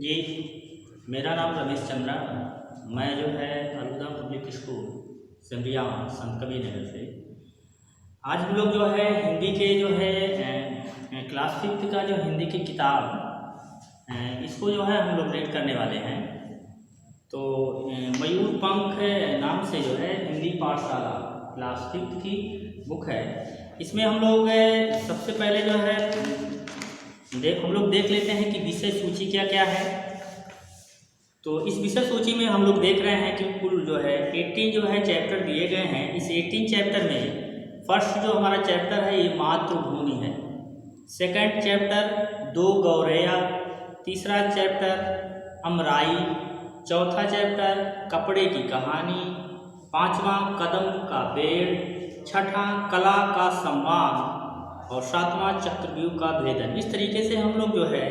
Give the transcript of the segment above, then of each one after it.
जी, मेरा नाम रमेश चंद्रा। मैं जो है अलुदा पब्लिक स्कूल सिमरिया संत कबीर नगर से आज हम लोग जो है हिंदी के जो है क्लास 5 का जो हिंदी की किताब इसको जो है हम लोग रीड करने वाले हैं। तो मयूर पंख नाम से जो है हिंदी पाठशाला क्लास 5 की बुक है। इसमें हम लोग सबसे पहले जो है हम लोग देख लेते हैं कि विषय सूची क्या क्या है। तो इस विषय सूची में हम लोग देख रहे हैं कि कुल जो है 18 जो है चैप्टर दिए गए हैं। इस 18 चैप्टर में फर्स्ट जो हमारा चैप्टर है ये मातृभूमि है। सेकंड चैप्टर दो गौरैया, तीसरा चैप्टर अमराई, चौथा चैप्टर कपड़े की कहानी, पांचवा कदम का पेड़, छठा कला का सम्मान और सातवां चक्रव्यूह का भेदन। इस तरीके से हम लोग जो है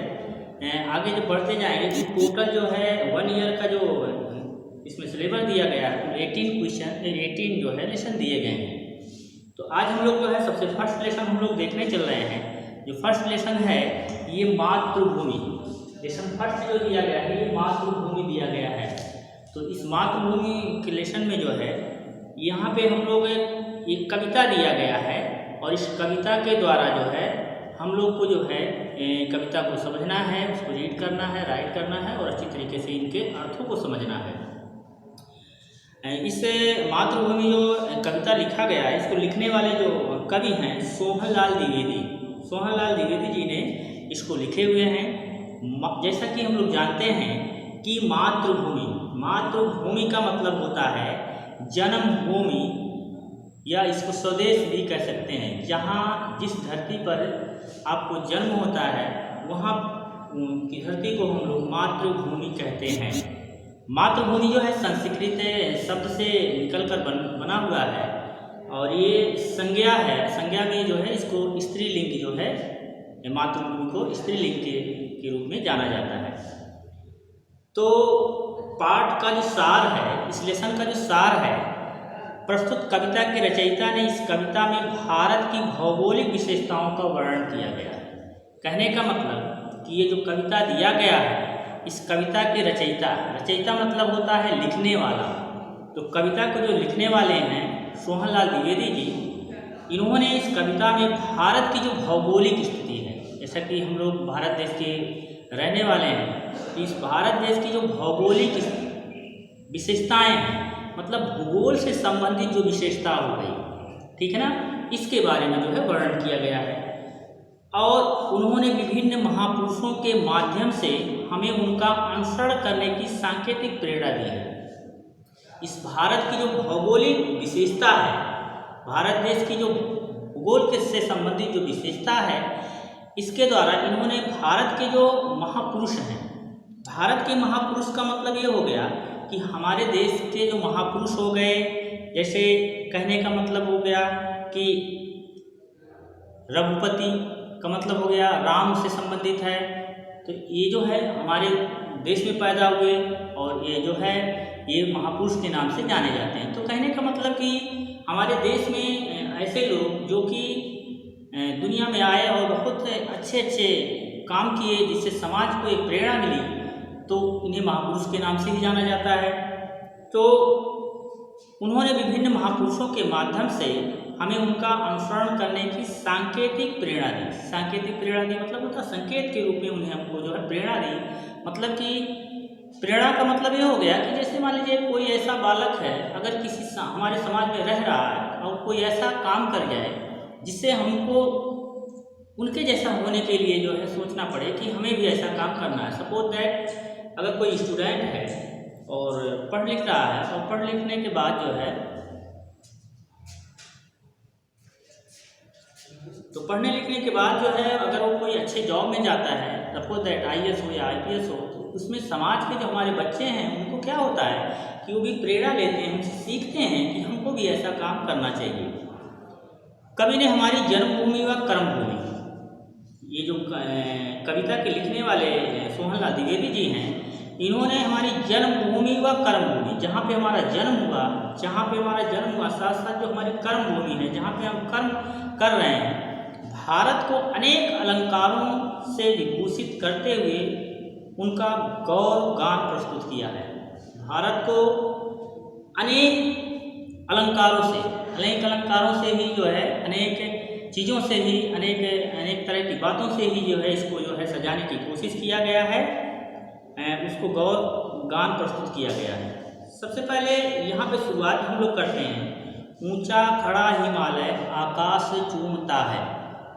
आगे जब बढ़ते जाएंगे तो टोटल जो है 1 ईयर का जो इसमें सिलेबस दिया गया है 18 जो है लेसन दिए गए हैं। तो आज हम लोग जो है सबसे फर्स्ट लेसन हम लोग देखने चल रहे हैं। जो फर्स्ट लेसन है ये मातृभूमि। लेसन फर्स्ट जो दिया गया है ये मातृभूमि दिया गया है। तो इस मातृभूमि के लेसन में जो है यहाँ पे हम लोग एक कविता दिया गया है और इस कविता के द्वारा जो है हम लोग को जो है कविता को समझना है, उसको रीड करना है, राइट करना है और अच्छी तरीके से इनके अर्थों को समझना है। इस मातृभूमि जो कविता लिखा गया है इसको लिखने वाले जो कवि हैं सोहनलाल द्विवेदी। सोहनलाल द्विवेदी जी ने इसको लिखे हुए हैं। जैसा कि हम लोग जानते हैं कि मातृभूमि का मतलब होता है जन्मभूमि या इसको स्वदेश भी कह सकते हैं। जहाँ जिस धरती पर आपको जन्म होता है वहाँ की धरती को हम लोग मातृभूमि कहते हैं। मातृभूमि जो है संस्कृत शब्द से निकलकर बना हुआ है और ये संज्ञा है। संज्ञा में जो है इसको स्त्रीलिंग जो है मातृभूमि को स्त्रीलिंग के रूप में जाना जाता है। तो पाठ का जो सार है, इस लेसन का जो सार है, प्रस्तुत कविता के रचयिता ने इस कविता में भारत की भौगोलिक विशेषताओं का वर्णन किया गया है। कहने का मतलब कि ये जो कविता दिया गया है इस कविता के रचयिता मतलब होता है लिखने वाला। तो कविता को जो लिखने वाले हैं सोहनलाल द्विवेदी जी, इन्होंने इस कविता में भारत की जो भौगोलिक स्थिति है, जैसा कि हम लोग भारत देश के रहने वाले हैं, तो इस भारत देश की जो भौगोलिक विशेषताएँ हैं मतलब भूगोल से संबंधित जो विशेषता हो गई, ठीक है ना, इसके बारे में जो है वर्णन किया गया है। और उन्होंने विभिन्न महापुरुषों के माध्यम से हमें उनका अनुसरण करने की सांकेतिक प्रेरणा दी है। इस भारत की जो भौगोलिक विशेषता है, भारत देश की जो भूगोल से संबंधित जो विशेषता है, इसके द्वारा इन्होंने भारत के जो महापुरुष हैं, भारत के महापुरुष का मतलब ये हो गया कि हमारे देश के जो महापुरुष हो गए, जैसे कहने का मतलब हो गया कि रघुपति का मतलब हो गया राम से संबंधित है। तो ये जो है हमारे देश में पैदा हुए और ये जो है ये महापुरुष के नाम से जाने जाते हैं। तो कहने का मतलब कि हमारे देश में ऐसे लोग जो कि दुनिया में आए और बहुत अच्छे काम किए जिससे समाज को एक प्रेरणा मिली, तो इन्हें महापुरुष के नाम से ही जाना जाता है। तो उन्होंने विभिन्न महापुरुषों के माध्यम से हमें उनका अनुसरण करने की सांकेतिक प्रेरणा दी। सांकेतिक प्रेरणा दी मतलब होता संकेत के रूप में उन्हें हमको जो है प्रेरणा दी। मतलब कि प्रेरणा का मतलब ये हो गया कि जैसे मान लीजिए कोई ऐसा बालक है, अगर किसी हमारे समाज में रह रहा है और कोई ऐसा काम कर जाए जिससे हमको उनके जैसा होने के लिए जो है सोचना पड़े कि हमें भी ऐसा काम करना है। सपोज दैट अगर कोई स्टूडेंट है और पढ़ लिख रहा है और पढ़ लिखने के बाद जो है तो पढ़ने लिखने के बाद जो है अगर वो कोई अच्छे जॉब में जाता है, सपोज दैट IAS हो या IPS हो, तो उसमें समाज के जो हमारे बच्चे हैं उनको क्या होता है कि वो भी प्रेरणा लेते हैं, उनसे सीखते हैं कि हमको भी ऐसा काम करना चाहिए। कवि ने हमारी जन्मभूमि व कर्मभूमि, ये जो कविता के लिखने वाले सोहनलाल द्विवेदी जी हैं, इन्होंने हमारी जन्मभूमि व कर्मभूमि, जहाँ पे हमारा जन्म हुआ साथ साथ जो हमारी कर्मभूमि है जहाँ पे हम कर्म कर रहे हैं, भारत को अनेक अलंकारों से विभूषित करते हुए उनका गौरव गान प्रस्तुत किया है। भारत को अनेक अलंकारों से ही जो है, अनेक चीज़ों से ही, अनेक तरह की बातों से ही जो है इसको जो है सजाने की कोशिश किया गया है, उसको गौरव गान प्रस्तुत किया गया है। सबसे पहले यहाँ पे शुरुआत हम लोग करते हैं, ऊंचा खड़ा हिमालय आकाश चूमता है।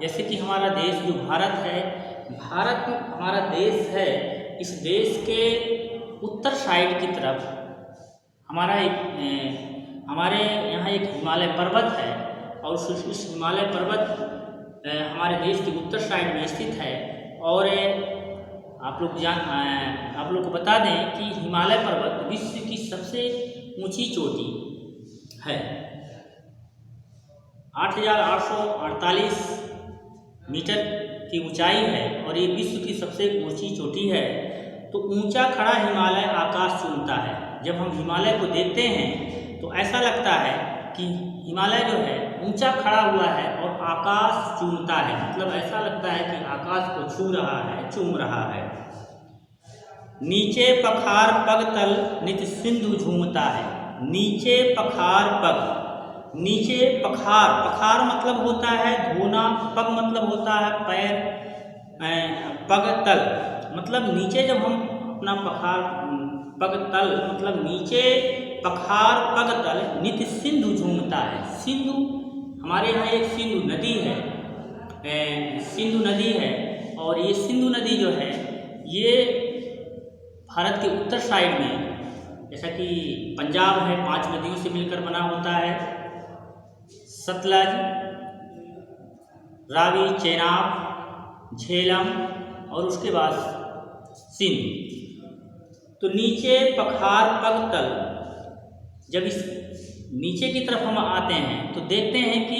जैसे कि हमारा देश जो भारत है, भारत हमारा देश है, इस देश के उत्तर साइड की तरफ हमारे यहाँ एक हिमालय पर्वत है, और उस हिमालय पर्वत हमारे देश के उत्तर साइड में स्थित है। और आप लोग को बता दें कि हिमालय पर्वत विश्व की सबसे ऊंची चोटी है, 8,848 मीटर की ऊंचाई है, और ये विश्व की सबसे ऊंची चोटी है। तो ऊंचा खड़ा हिमालय आकाश चूमता है। जब हम हिमालय को देखते हैं तो ऐसा लगता है कि हिमालय जो है ऊंचा खड़ा हुआ है और आकाश चूमता है, मतलब ऐसा लगता है कि आकाश को छू रहा है, चूम रहा है। नीचे पखार पग तल नित सिंधु झूमता है। नीचे पखार पग, नीचे पखार मतलब होता है धोना, पग मतलब होता है पैर, पग तल मतलब नीचे, जब हम अपना पग तल मतलब नीचे पखार पग तल नित सिंधु झूमता है। सिंधु हमारे यहाँ एक सिंधु नदी है, और ये सिंधु नदी जो है ये भारत के उत्तर साइड में, जैसा कि पंजाब है 5 नदियों से मिलकर बना होता है, सतलज, रावी, चेनाब, झेलम और उसके बाद सिंध। तो नीचे पखार पग तल, जब इस नीचे की तरफ हम आते हैं तो देखते हैं कि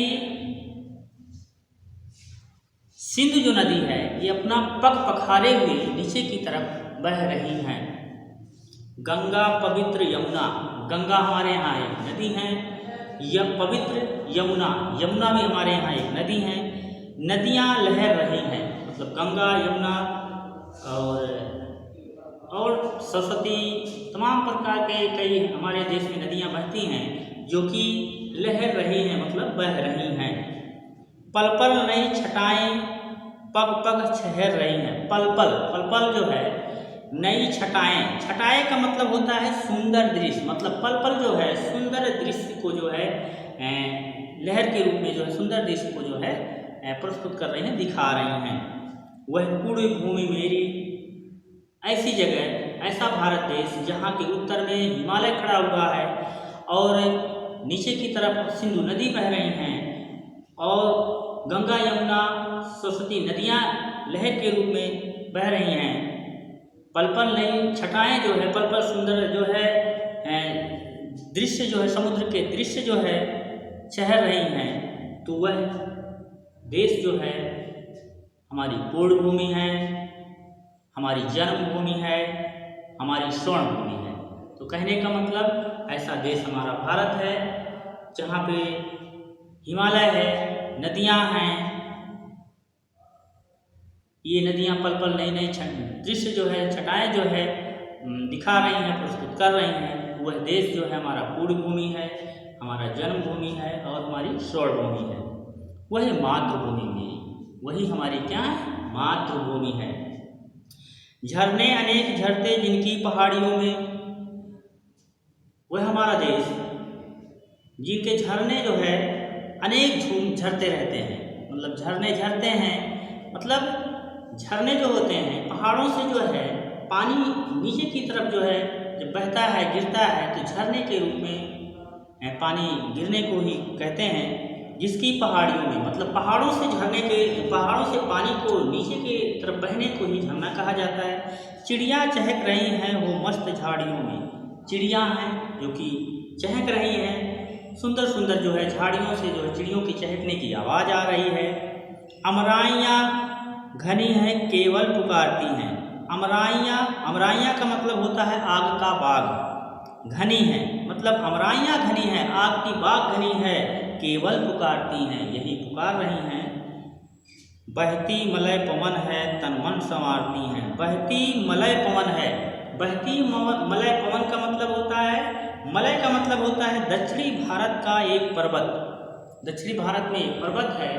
सिंधु जो नदी है ये अपना पग पखारे हुए नीचे की तरफ बह रही हैं। गंगा पवित्र यमुना, गंगा हमारे यहाँ एक नदी है, यह पवित्र यमुना भी हमारे यहाँ एक नदी है। नदियाँ लहर रही हैं, मतलब गंगा, यमुना और सरस्वती, तमाम प्रकार के कई हमारे देश में नदियाँ बहती हैं जो कि लहर रही हैं, मतलब बह रही हैं। पल पल नई छटाएं पग पग छहर रही हैं। पल पल जो है नई छटाएं का मतलब होता है सुंदर दृश्य, मतलब पल पल जो है सुंदर दृश्य को जो है लहर के रूप में जो है सुंदर दृश्य को जो है प्रस्तुत कर रही हैं, दिखा रही हैं। वह पूर्ण भूमि मेरी, ऐसी जगह, ऐसा भारत देश जहाँ के उत्तर में हिमालय खड़ा हुआ है और नीचे की तरफ सिंधु नदी बह रही हैं, और गंगा, यमुना, सरस्वती नदियाँ लहर के रूप में बह रही हैं। पल पल नई छटाएं जो है, पल पल सुंदर जो है दृश्य जो है, समुद्र के दृश्य जो है चहर रही हैं। तो वह देश जो है हमारी पूर्ण भूमि है, हमारी जन्मभूमि है, हमारी स्वर्ण भूमि है। तो कहने का मतलब ऐसा देश हमारा भारत है जहाँ पे हिमालय है, नदियाँ हैं, ये नदियाँ पल पल नई दृश्य जो है, छटाएं जो है दिखा रही हैं, प्रस्तुत कर रही हैं। वह देश जो है हमारा पूर्ण भूमि है, हमारा जन्मभूमि है और हमारी स्वर्ण भूमि है। वह मातृभूमि मेरी, वही हमारी क्या है, मातृभूमि है। झरने अनेक झरते जिनकी पहाड़ियों में, वह हमारा देश जिनके झरने जो है अनेक झरते रहते हैं, मतलब झरने झरते हैं, मतलब झरने जो होते हैं पहाड़ों से जो है पानी नीचे की तरफ जो है जब बहता है, गिरता है, तो झरने के रूप में पानी गिरने को ही कहते हैं। जिसकी पहाड़ियों में, मतलब पहाड़ों से पानी को नीचे की तरफ बहने को ही झरना कहा जाता है। चिड़िया चहक रही हैं वो मस्त झाड़ियों में, चिड़िया हैं जो कि चहक रही हैं, सुंदर सुंदर जो है झाड़ियों से जो है चिड़ियों की चहकने की आवाज़ आ रही है। अमराइयाँ घनी हैं केवल पुकारती हैं। अमराइयाँ का मतलब होता है आग का बाग, घनी है मतलब अमराइयाँ घनी हैं, आग की बाग घनी है, केवल पुकारती हैं, यही पुकार रही हैं। बहती मलय पवन है तन मन संवारती हैं। बहती मलय पवन है। मलय पवन का मतलब होता है, मलय का मतलब होता है दक्षिणी भारत का एक पर्वत। दक्षिणी भारत में एक पर्वत है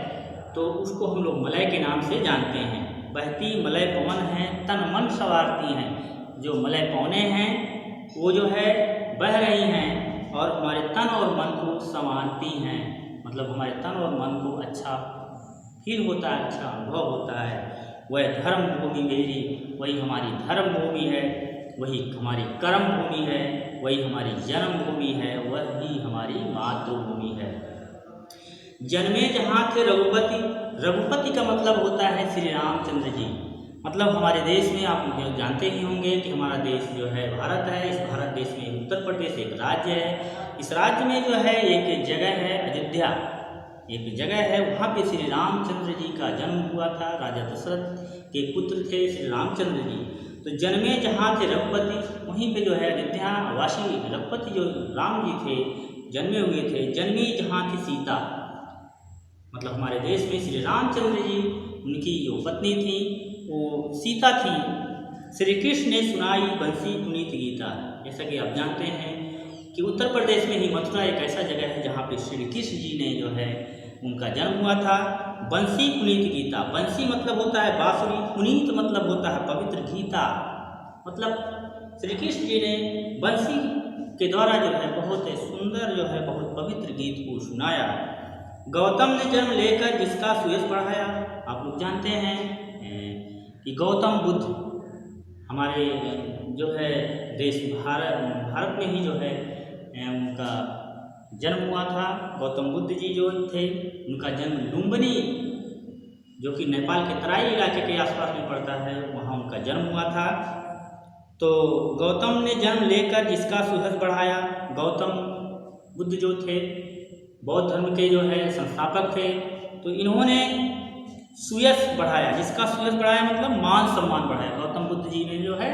तो उसको हम लोग मलय के नाम से जानते हैं। बहती मलय पवन है तन मन संवारती हैं। जो मलय पवनें हैं वो जो है बह रही हैं और हमारे तन और मन को संवारती हैं। मतलब हमारे तन और मन को अच्छा फील होता है, अच्छा अनुभव होता है। वह धर्म भूमि मेरी, वही हमारी धर्म भूमि है, वही हमारी कर्म भूमि है, वही हमारी जन्म भूमि है, वही हमारी मातृभूमि है। जन्मे जहाँ थे रघुपति। रघुपति का मतलब होता है श्री रामचंद्र जी। मतलब हमारे देश में आप जानते ही होंगे कि हमारा देश जो है भारत है। इस भारत देश में उत्तर प्रदेश एक राज्य है। इस राज्य में जो है एक जगह है अयोध्या, एक जगह है, वहाँ पे श्री रामचंद्र जी का जन्म हुआ था। राजा दशरथ के पुत्र थे श्री रामचंद्र जी। तो जन्मे जहाँ थे रघुपति, वहीं पे जो है अयोध्या वासी रघुपति जो राम जी थे जन्मे हुए थे। जन्मी जहाँ थी सीता, मतलब हमारे देश में श्री रामचंद्र जी, उनकी जो पत्नी थी वो सीता थी। श्री कृष्ण ने सुनाई बंसी पुनीत गीता। जैसा कि आप जानते हैं कि उत्तर प्रदेश में ही मथुरा एक ऐसा जगह है जहाँ पे श्री कृष्ण जी ने जो है उनका जन्म हुआ था। बंसी पुनीत गीता, बंसी मतलब होता है बांसुरी, पुनीत मतलब होता है पवित्र, गीता मतलब श्री कृष्ण जी ने बंसी के द्वारा जो है बहुत सुंदर जो है बहुत पवित्र गीत को सुनाया। गौतम ने जन्म लेकर जिसका सुयश बढ़ाया। आप लोग जानते हैं कि गौतम बुद्ध हमारे जो है देश भारत में ही जो है उनका जन्म हुआ था। गौतम बुद्ध जी जो थे उनका जन्म लुम्बिनी, जो कि नेपाल के तराई इलाके के आसपास में पड़ता है, वहाँ उनका जन्म हुआ था। तो गौतम ने जन्म लेकर जिसका सुयश बढ़ाया। गौतम बुद्ध जो थे बौद्ध धर्म के जो है संस्थापक थे। तो इन्होंने सुयश बढ़ाया, जिसका सुयश बढ़ाया मतलब मान सम्मान बढ़ाया। गौतम बुद्ध जी ने जो है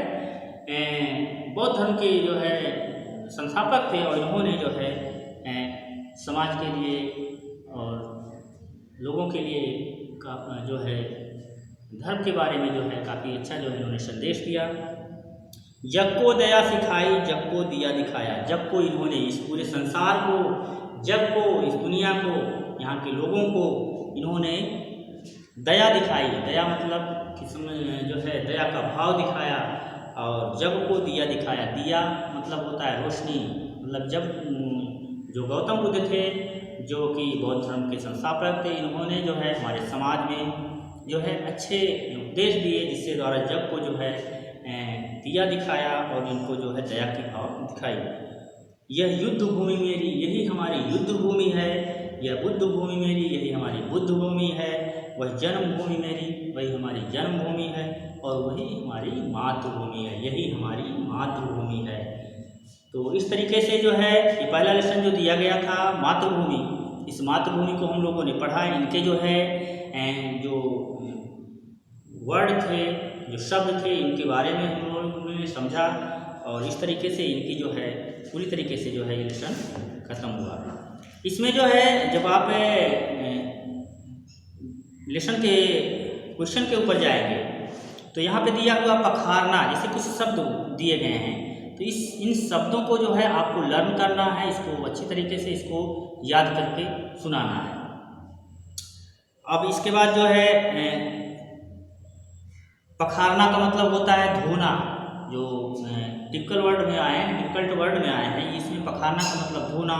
बौद्ध धर्म के जो है संस्थापक थे और इन्होंने जो है समाज के लिए और लोगों के लिए जो है धर्म के बारे में जो है काफ़ी अच्छा जो है इन्होंने संदेश दिया। जग को दया सिखाई, जग को दिया दिखाया। जग को इन्होंने, इस पूरे संसार को, जग को, इस दुनिया को, यहाँ के लोगों को इन्होंने दया दिखाई। दया मतलब किस्म जो है दया का भाव दिखाया। और जग को दिया दिखाया। दिया मतलब होता है रोशनी। मतलब जब जो गौतम बुद्ध थे जो कि बौद्ध धर्म के संस्थापक थे, इन्होंने जो है हमारे समाज में जो है अच्छे उपदेश दिए, जिससे द्वारा जग को जो है दिया दिखाया और इनको जो है दया की भाव दिखाई। यह युद्ध भूमि मेरी, यही हमारी युद्ध भूमि है। यह बुद्ध भूमि मेरी, यही हमारी बुद्ध भूमि है। वह जन्म भूमि मेरी, वही हमारी जन्म भूमि है। और वही हमारी मातृभूमि है, यही हमारी मातृभूमि है। तो इस तरीके से जो है ये पहला लेसन जो दिया गया था मातृभूमि, इस मातृभूमि को हम लोगों ने पढ़ा। इनके जो है जो वर्ड थे, जो शब्द थे, इनके बारे में हम लोगों ने समझा और इस तरीके से इनकी जो है पूरी तरीके से जो है ये लेसन खत्म हुआ। इसमें जो है जब आप लेसन के क्वेश्चन के ऊपर जाएंगे तो यहाँ पे दिया हुआ पखारना, जैसे कुछ शब्द दिए गए हैं, तो इन शब्दों को जो है आपको लर्न करना है, इसको अच्छी तरीके से इसको याद करके सुनाना है। अब इसके बाद जो है पखारना का मतलब होता है धोना। जो डिफिकल्ट वर्ड में आए हैं, इसमें पखारना का मतलब धोना।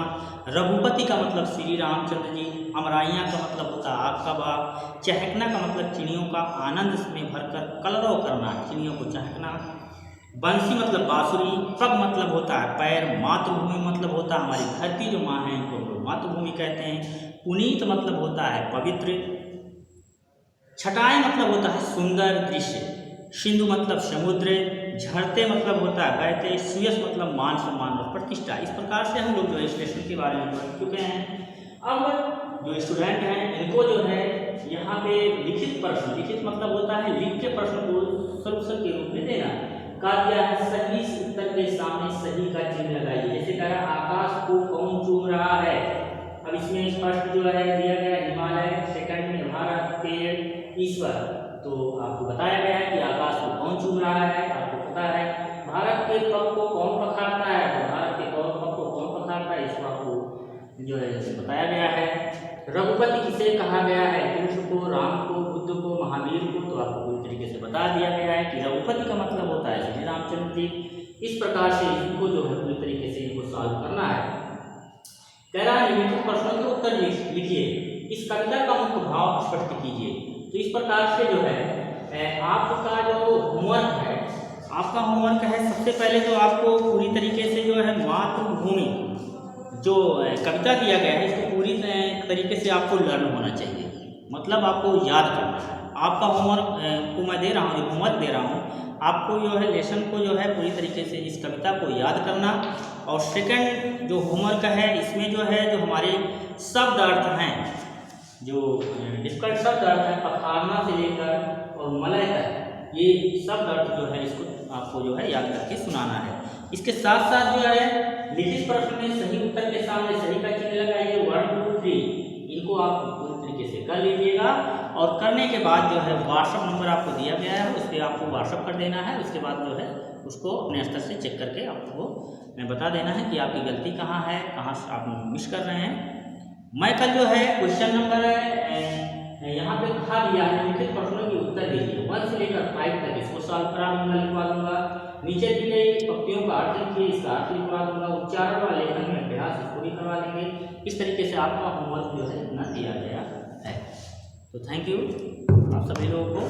रघुपति का मतलब श्री रामचंद्र जी। अमराइयाँ का मतलब होता है आग का बाग। चहकना का मतलब चिड़ियों का आनंद में भरकर कलरव करना, चिड़ियों को चहकना। बंसी मतलब बांसुरी। पग मतलब होता है पैर। मातृभूमि मतलब होता है हमारी धरती जो माँ है, इनको हम लोग मातृभूमि कहते हैं। पुनीत मतलब होता है पवित्र। छटाएं मतलब होता है सुंदर दृश्य। सिंधु मतलब समुद्र। झरते मतलब होता है बहते। सुयश मतलब मान सम्मान और प्रतिष्ठा। इस प्रकार से हम लोग जो है इस लेसन के बारे में पढ़ चुके हैं। अब जो स्टूडेंट हैं इनको जो है यहाँ पे लिखित प्रश्न, लिखित मतलब होता है लिख के प्रश्न को सॉल्यूशन के रूप में देना। कहा दिया है सही उत्तर के सामने सही का चिन्ह लगाइए। जैसे कह रहा आकाश को कौन चूम रहा है। अब इसमें फर्स्ट जो है दिया गया हिमालय, सेकंड में भारत, पेड़, ईश्वर। तो आपको बताया गया है कि आकाश को कौन चूम रहा है। आपको पता है भारत के पग को कौन पखारता है, तो भारत के पग को कौन पखारता है, इसको आपको जो है बताया गया है। रघुपति किसे कहा गया है, कृष्ण को, राम को, बुद्ध को, महावीर को, तो आपको पूरी तरीके से बता दिया गया है कि रघुपति का मतलब होता है श्री रामचंद्र जी। इस प्रकार से इनको जो है पूरी तरीके से इनको सॉल्व करना है। कह रहा है निम्नलिखित प्रश्नों के उत्तर लिखिए, इस कविता का मुख्य भाव स्पष्ट कीजिए। तो इस प्रकार से जो है आपका जो होमवर्क है, आपका होमवर्क है सबसे पहले तो आपको पूरी तरीके से जो है मातृभूमि जो कविता दिया गया है इसको पूरी तरीके से आपको लर्न होना चाहिए, मतलब आपको याद करना है। आपका होमवर्क को मैं दे रहा हूँ, जो होमवर्क दे रहा हूँ आपको जो है लेसन को जो है पूरी तरीके से इस कविता को याद करना। और सेकंड जो होमवर्क है इसमें जो है जो हमारे शब्द अर्थ हैं, जो डिफिकल्ट शब्द अर्थ हैं, पखारना से लेकर और मलय तक, ये शब्द अर्थ जो है इसको आपको जो है याद करके सुनाना है। इसके साथ साथ जो है लिखित प्रश्न में सही उत्तर के सामने सही का चिन्ह लगाइए, 1 2 3 इनको आप पूरी तरीके से कर लीजिएगा। और करने के बाद जो है व्हाट्सअप नंबर आपको दिया गया है, उस पर आपको व्हाट्सअप कर देना है। उसके बाद जो है उसको अपने स्तर से चेक करके आपको बता देना है कि आपकी गलती कहाँ है, कहाँ से आप मिस कर रहे हैं। मैं कल जो है क्वेश्चन नंबर यहाँ पे दिखा दिया है, लिखित प्रश्नों के उत्तर दीजिए 1 से लेकर 5 तक, इसको सॉल्व करा दूंगा, लिखवा दूंगा। नीचे दी गई पंक्तियों का अर्थ लिखिए, इसका अर्थ लिखवा दूंगा। उच्चारण व लेखन में अभ्यास इसको भी करवा देंगे। इस तरीके से आपका होमवर्क जो है इतना दिया गया है। तो थैंक यू आप सभी लोगों को।